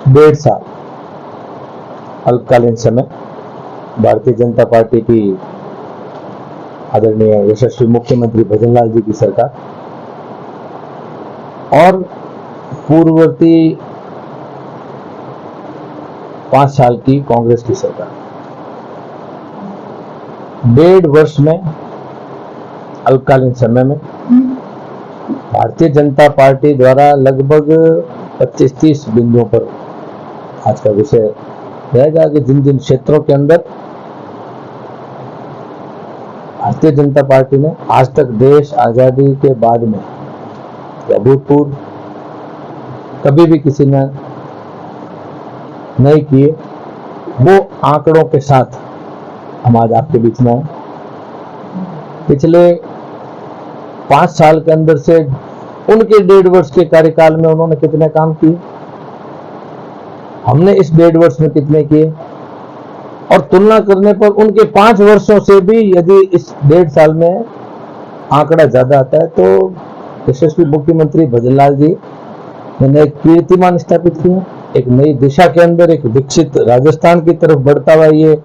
डेढ़ साल अल्पकालीन समय भारतीय जनता पार्टी की आदरणीय यशस्वी मुख्यमंत्री भजनलाल जी की सरकार और पूर्ववर्ती 5 साल की कांग्रेस की सरकार, 1.5 वर्ष में अल्पकालीन समय में भारतीय जनता पार्टी द्वारा लगभग 25-30 बिंदुओं पर आज का विषय रहेगा कि जिन जिन क्षेत्रों के अंदर भारतीय जनता पार्टी ने आज तक देश आजादी के बाद में या भूतपूर्व कभी भी किसी ने नहीं किए, वो आंकड़ों के साथ हम आज आपके बीच में हैं। पिछले 5 साल के अंदर से उनके 1.5 वर्ष के कार्यकाल में उन्होंने कितने काम किए, हमने इस 1.5 वर्ष में कितने किए, और तुलना करने पर उनके 5 वर्षों से भी यदि इस 1.5 साल में आंकड़ा ज्यादा आता है तो यशस्वी मुख्यमंत्री भजनलाल जी ने एक कीर्तिमान स्थापित किया, एक नई दिशा के अंदर एक विकसित राजस्थान की तरफ बढ़ता हुआ ये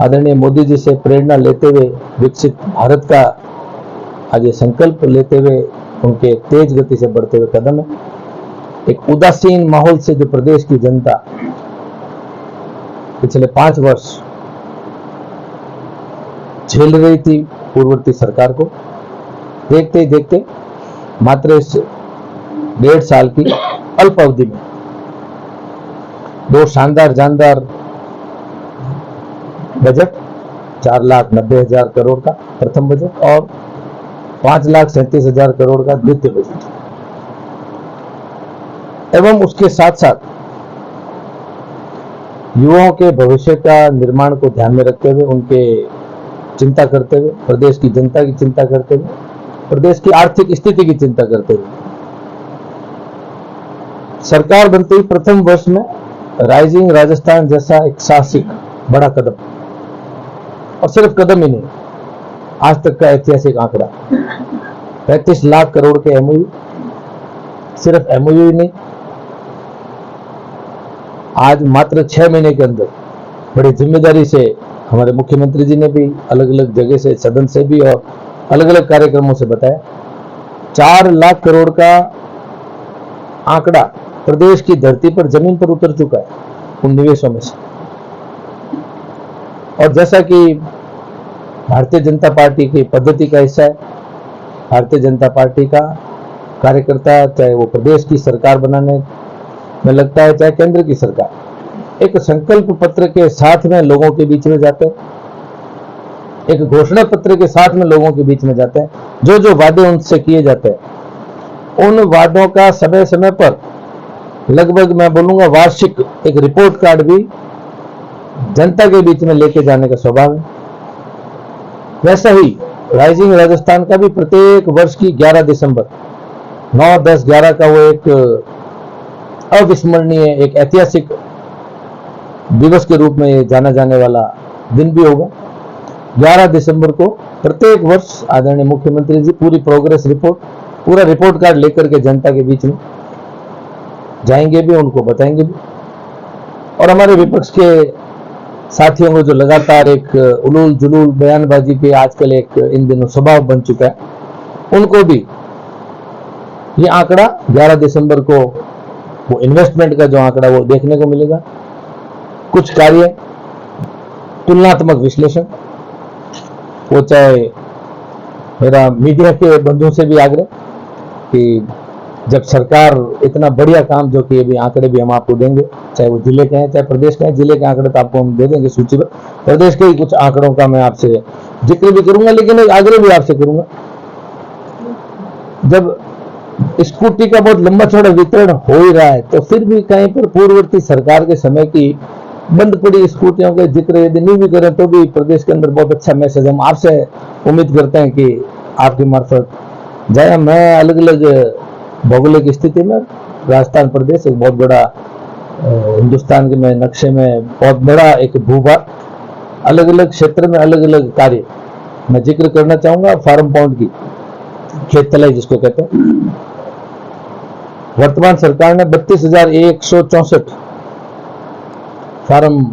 आदरणीय मोदी जी से प्रेरणा लेते हुए विकसित भारत का आज ये संकल्प लेते हुए उनके तेज गति से बढ़ते हुए कदम है। एक उदासीन माहौल से जो प्रदेश की जनता पिछले 5 वर्ष झेल रही थी पूर्ववर्ती सरकार को, देखते ही देखते मात्र इस 1.5 साल की अल्प अवधि में 2 शानदार जानदार बजट, 4,90,000 करोड़ का प्रथम बजट और 5,37,000 करोड़ का द्वितीय बजट, एवं उसके साथ साथ युवाओं के भविष्य का निर्माण को ध्यान में रखते हुए उनके चिंता करते हुए, प्रदेश की जनता की चिंता करते हुए, प्रदेश की आर्थिक स्थिति की चिंता करते हुए सरकार बनते ही प्रथम वर्ष में राइजिंग राजस्थान जैसा एक साहसिक बड़ा कदम, और सिर्फ कदम ही नहीं, आज तक का ऐतिहासिक आंकड़ा 35 लाख करोड़ के एमओयू, सिर्फ एमओयू ही नहीं, आज मात्र 6 महीने के अंदर बड़ी जिम्मेदारी से हमारे मुख्यमंत्री जी ने भी अलग अलग जगह से, सदन से भी और अलग अलग कार्यक्रमों से बताया, 4 लाख करोड़ का आंकड़ा प्रदेश की धरती पर जमीन पर उतर चुका है उन निवेशों में से। और जैसा कि भारतीय जनता पार्टी की पद्धति का हिस्सा है, भारतीय जनता पार्टी का कार्यकर्ता चाहे वो प्रदेश की सरकार बनाने में लगता है चाहे केंद्र की सरकार, एक संकल्प पत्र के साथ में लोगों के बीच में जाते हैं, एक घोषणा पत्र के साथ में लोगों के बीच में जाते हैं, जो जो वादे उनसे किए जाते हैं उन वादों का समय समय पर लगभग मैं बोलूंगा वार्षिक एक रिपोर्ट कार्ड भी जनता के बीच में लेके जाने का स्वभाव है। वैसा ही राइजिंग राजस्थान का भी प्रत्येक वर्ष की 11 दिसंबर 9, 10, 11 का वो एक अविस्मरणीय एक ऐतिहासिक दिवस के रूप में जाना जाने वाला दिन भी होगा। 11 दिसंबर को प्रत्येक वर्ष आदरणीय मुख्यमंत्री जी पूरी प्रोग्रेस रिपोर्ट, पूरा रिपोर्ट कार्ड लेकर के जनता के बीच में जाएंगे भी, उनको बताएंगे भी। और हमारे विपक्ष के साथियों को जो लगातार एक उलूल जुलूल बयानबाजी पे आजकल एक इन दिनों स्वभाव बन चुका है, उनको भी ये आंकड़ा 11 दिसंबर को वो इन्वेस्टमेंट का जो आंकड़ा वो देखने को मिलेगा। कुछ कार्य, तुलनात्मक विश्लेषण, वो चाहे मेरा मीडिया के बंधुओं से भी आग्रह कि जब सरकार इतना बढ़िया काम जो कि अभी आंकड़े भी हम आपको देंगे, चाहे वो जिले के हैं चाहे प्रदेश के हैं, जिले के आंकड़े तो आपको हम दे देंगे सूची पर, प्रदेश के ही कुछ आंकड़ों का मैं आपसे जिक्र भी करूंगा, लेकिन एक आग्रह भी आपसे करूंगा। जब स्कूटी का बहुत लंबा चौड़ा वितरण हो ही रहा है तो फिर भी कहीं पर पूर्ववर्ती सरकार के समय की बंद पड़ी स्कूटियों के जिक्र यदि नहीं भी करें तो भी प्रदेश के अंदर बहुत अच्छा मैसेज हम आपसे उम्मीद करते हैं कि आपकी मार्फत जाए। मैं अलग अलग भौगोलिक स्थिति में राजस्थान प्रदेश एक बहुत बड़ा हिंदुस्तान के में नक्शे में बहुत बड़ा एक भूभाग, अलग अलग क्षेत्र में अलग अलग कार्य मैं जिक्र करना चाहूंगा। फार्म पॉइंट की खेत तलाई जिसको कहते हैं, वर्तमान सरकार ने 32,164 फार्म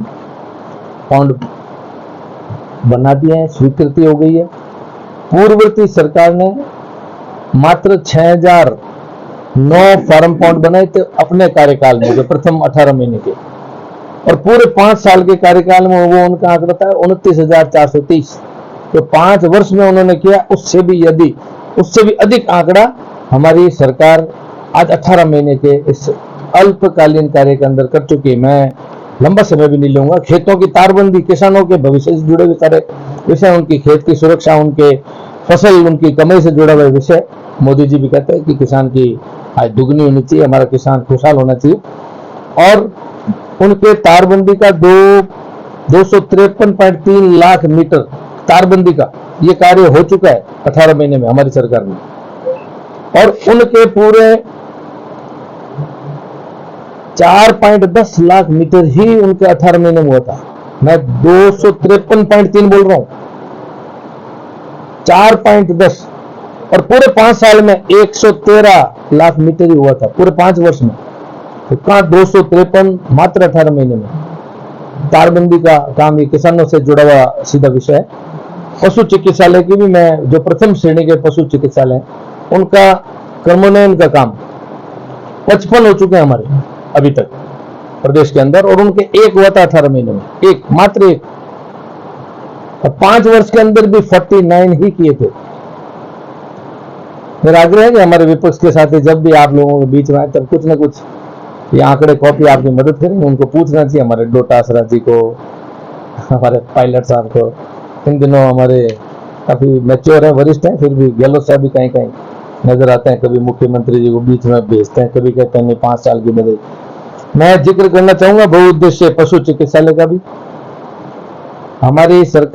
पाउंड बना दिए हैं, स्वीकृति हो गई है। पूर्ववर्ती सरकार ने मात्र 6,009 फार्म पाउंड बनाए थे अपने कार्यकाल में, जो प्रथम 18 महीने के, और पूरे 5 साल के कार्यकाल में वो उनका आंकड़ा था 29,430। तो 5 वर्ष में उन्होंने किया, उससे भी अधिक आंकड़ा हमारी सरकार आज 18 महीने के इस अल्पकालीन कार्य के अंदर कर चुकी है। मैं लंबा समय भी नहीं लूंगा। खेतों की तारबंदी, किसानों के भविष्य से जुड़े हुए सारे विषय, उनकी खेत की सुरक्षा, उनके फसल, उनकी कमाई से जुड़ा हुआ विषय। मोदी जी भी कहते हैं कि किसान की आय दुगनी होनी चाहिए, हमारा किसान खुशहाल होना चाहिए। और उनके तारबंदी का 253.3 लाख मीटर तारबंदी का ये कार्य हो चुका है 18 महीने में हमारी सरकार में। और उनके पूरे 4.10 लाख मीटर ही उनके 18 महीने में हुआ था। मैं 253.3 बोल रहा हूं, 4.10, और पूरे 5 साल में 113 लाख मीटर ही हुआ था पूरे 5 वर्ष में। तो कहां 253 मात्र 18 महीने में। तारबंदी का काम ये किसानों से जुड़ा हुआ सीधा विषय है। पशु चिकित्सालय की भी, मैं जो प्रथम श्रेणी के पशु चिकित्सालय उनका क्रमोन्नयन का काम 55 हो चुके हैं हमारे अभी तक प्रदेश के अंदर, और उनके एक हुआ था 18 महीने में, मात्र एक। और 5 वर्ष के अंदर भी 49 ही किए थे। मेरा आग्रह है कि हमारे विपक्ष के साथ जब भी आप लोगों के बीच में आए तब कुछ न कुछ ये आंकड़े कॉपी आपकी मदद करेंगे। उनको पूछना चाहिए, हमारे डोटा आसरा जी को, हमारे पायलट साहब को। इन दिनों हमारे काफी मैच्योर है, वरिष्ठ हैं, फिर भी गहलोत साहब भी कहीं कहीं नजर आते हैं। कभी मुख्यमंत्री जी को बीच में भेजते हैं, कभी कहते हैं 5 साल की बदल। मैं जिक्र करना चाहूंगा बहुउद्देश्य पशु चिकित्सालय का भी। हमारी सरकार